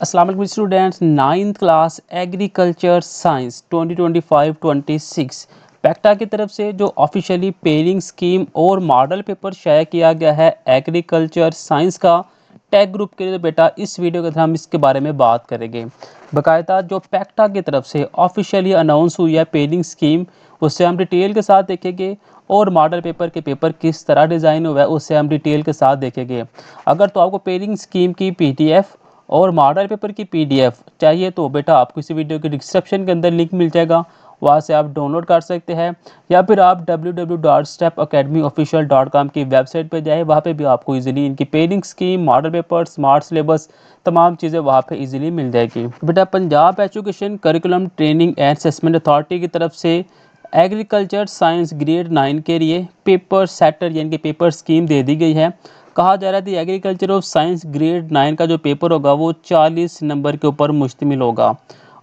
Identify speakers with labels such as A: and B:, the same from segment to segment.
A: अस्सलाम वालेकुम students, ninth class agriculture science 2025-26 पैक्टा की तरफ से जो ऑफिशियली पेयरिंग स्कीम और मॉडल पेपर शाया किया गया है एग्रीकल्चर साइंस का टैग ग्रुप के लिए। तो बेटा इस वीडियो के अंदर हम इसके बारे में बात करेंगे। बाकायदा जो पैक्टा की तरफ से ऑफिशियली अनाउंस हुई है पेयरिंग स्कीम, उससे हम डिटेल के साथ देखेंगे और मॉडल पेपर के पेपर किस तरह डिज़ाइन हुआ है उससे हम डिटेल के साथ देखेंगे। अगर तो आपको पेयरिंग स्कीम की PDF और मॉडल पेपर की PDF चाहिए तो बेटा आपको इसी वीडियो के डिस्क्रिप्शन के अंदर लिंक मिल जाएगा, वहाँ से आप डाउनलोड कर सकते हैं। या फिर आप www.stepacademyofficial.com की वेबसाइट पर जाए, वहाँ पे भी आपको इजीली इनकी pairing scheme, model paper, smart syllabus, तमाम चीज़ें वहाँ पे इजीली मिल जाएगी। बेटा Punjab education curriculum training and assessment authority की तरफ से एग्रीकल्चर साइंस ग्रेड 9 के लिए पेपर सेटर यानी कि पेपर स्कीम दे दी गई है। कहा जा रहा है एग्रीकल्चर ऑफ साइंस ग्रेड 9 का जो पेपर होगा वो 40 नंबर के ऊपर मुश्तमिल होगा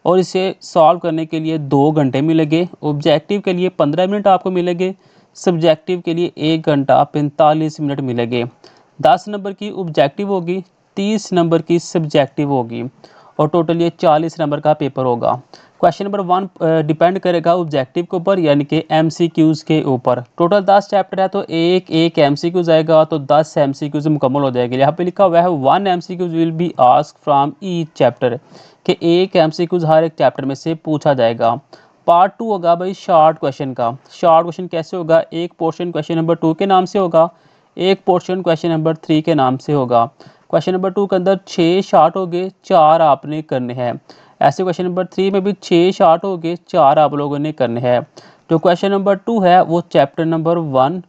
A: और इसे सॉल्व करने के लिए 2 घंटे मिलेंगे। ऑब्जेक्टिव के लिए 15 मिनट आपको मिलेंगे, सब्जेक्टिव के लिए 1 घंटा 45 मिनट मिलेंगे। 10 नंबर की ऑब्जेक्टिव होगी, 30 नंबर की सब्जेक्टिव होगी और टोटल ये 40 नंबर का पेपर होगा। क्वेश्चन नंबर 1 डिपेंड करेगा ऑब्जेक्टिव के ऊपर यानी कि MCQs के ऊपर। टोटल 10 चैप्टर है तो एक एक MCQs आएगा तो 10 MCQs मुकम्मल हो जाएगी। यहाँ पे लिखा हुआ है 1 MCQs will be ask from each chapter, कि एक MCQs हर एक चैप्टर में से पूछा जाएगा। पार्ट 2 होगा भाई शॉर्ट क्वेश्चन का। शॉर्ट क्वेश्चन कैसे होगा, एक पोर्शन क्वेश्चन नंबर 2 के नाम से होगा, एक पोर्शन क्वेश्चन नंबर 3 के नाम से होगा। क्वेश्चन नंबर 2 के अंदर 6 शॉर्ट हो गए, 4 आपने करने हैं। ऐसे क्वेश्चन नंबर 3 में भी 6 शॉर्ट हो गए, 4 आप लोगों ने करने हैं। जो क्वेश्चन नंबर 2 है वो चैप्टर नंबर 1,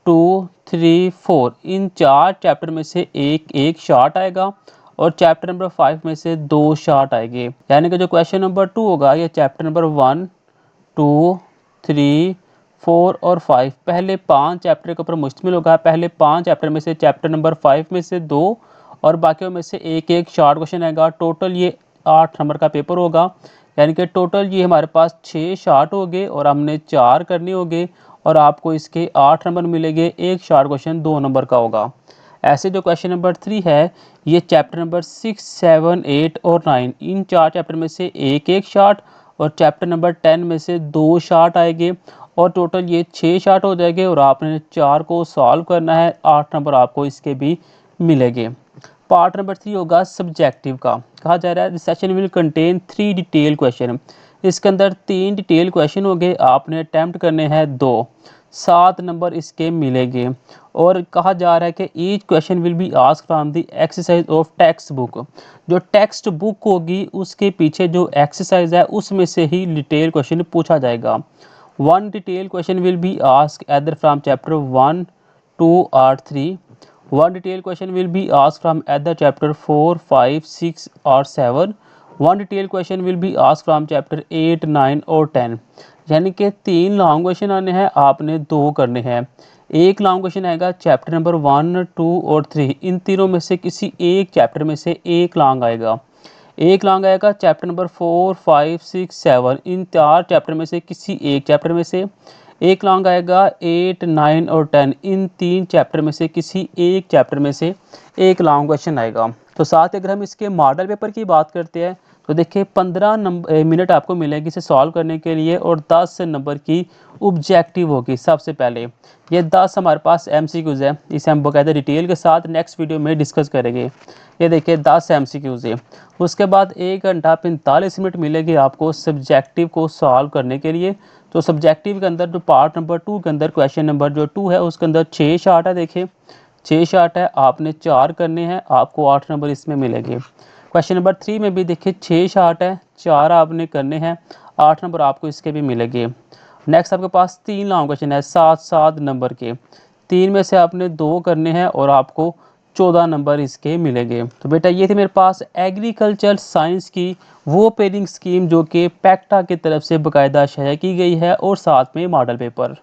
A: 2, 3, 4 इन 4 चैप्टर में से एक एक शॉर्ट आएगा और चैप्टर नंबर 5 में से 2 शॉर्ट आएंगे। यानी कि जो क्वेश्चन नंबर 2 होगा ये चैप्टर नंबर 1, 2, 3, 4 और 5 पहले 5 चैप्टर के ऊपर मुश्तमिल होगा। पहले 5 चैप्टर में से चैप्टर नंबर 5 में से 2 और बाकियों में से एक एक शॉर्ट क्वेश्चन आएगा। टोटल ये 8 नंबर का पेपर होगा। यानी कि टोटल ये हमारे पास 6 शॉर्ट हो गए और हमने 4 करने होंगे और आपको इसके 8 नंबर मिलेंगे। एक शॉर्ट क्वेश्चन 2 नंबर का होगा। ऐसे जो क्वेश्चन नंबर 3 है ये चैप्टर नंबर 6, 7, 8 और 9 इन 4 चैप्टर में से एक एक शॉर्ट और चैप्टर नंबर 10 में से 2 शॉर्ट आएंगे और टोटल ये 6 शॉर्ट हो जाएंगे और आपने 4 को सॉल्व करना है। 8 नंबर आपको इसके भी मिलेंगे। पार्ट नंबर 3 होगा सब्जेक्टिव का। कहा जा रहा है this session will contain 3 detail question. इसके अंदर 3 डिटेल क्वेश्चन होंगे, आपने अटैम्प्ट करने हैं 2। 7 नंबर इसके मिलेंगे और कहा जा रहा है कि each question will be ask from the exercise of text book. जो टेक्स्ट बुक होगी उसके पीछे जो एक्सरसाइज है उसमें से ही डिटेल क्वेश्चन पूछा जाएगा। 1 detail question will be ask either from chapter 1, 2 or 3. 1 detailed question will be asked from either chapter 4, 5, 6 or 7. 1 detailed question will be asked from chapter 8, 9 और 10। यानी कि 3 लॉन्ग क्वेश्चन आने हैं, आपने 2 करने हैं। एक लॉन्ग क्वेश्चन आएगा चैप्टर नंबर 1, 2 और 3 इन तीनों में से किसी एक चैप्टर में से एक लॉन्ग आएगा। एक लॉन्ग आएगा चैप्टर नंबर 4, 5, 6, 7 इन 4 चैप्टर में से किसी एक चैप्टर में से। एक लॉन्ग आएगा 8, 9 और 10 इन 3 चैप्टर में से किसी एक चैप्टर में से एक लॉन्ग क्वेश्चन आएगा। तो साथ अगर हम इसके मॉडल पेपर की बात करते हैं तो देखिए 15 मिनट आपको मिलेगी इसे सॉल्व करने के लिए और 10 नंबर की ऑब्जेक्टिव होगी। सबसे पहले ये 10 हमारे पास MCQs है, इसे हम बाकायदा डिटेल के साथ नेक्स्ट वीडियो में डिस्कस करेंगे। ये देखिए 10 MCQs है। उसके बाद 1 घंटा 45 मिनट मिलेगी आपको सब्जेक्टिव को सॉल्व करने के लिए। तो सब्जेक्टिव के अंदर जो पार्ट नंबर 2 के अंदर क्वेश्चन नंबर जो 2 है उसके अंदर 6 शार्ट है। देखिए 6 शार्ट है, आपने 4 करने हैं, आपको 8 नंबर इसमें मिलेंगे। क्वेश्चन नंबर 3 में भी देखिए 6 शार्ट है, 4 आपने करने हैं, 8 नंबर आपको इसके भी मिलेंगे। नेक्स्ट आपके पास 3 लॉन्ग क्वेश्चन है 7-7 नंबर के, 3 में से आपने 2 करने हैं और आपको 14 नंबर इसके मिलेंगे। तो बेटा ये थी मेरे पास एग्रीकल्चर साइंस की वो पेयरिंग स्कीम जो कि पैक्टा की तरफ से बाकायदा शाया की गई है और साथ में मॉडल पेपर।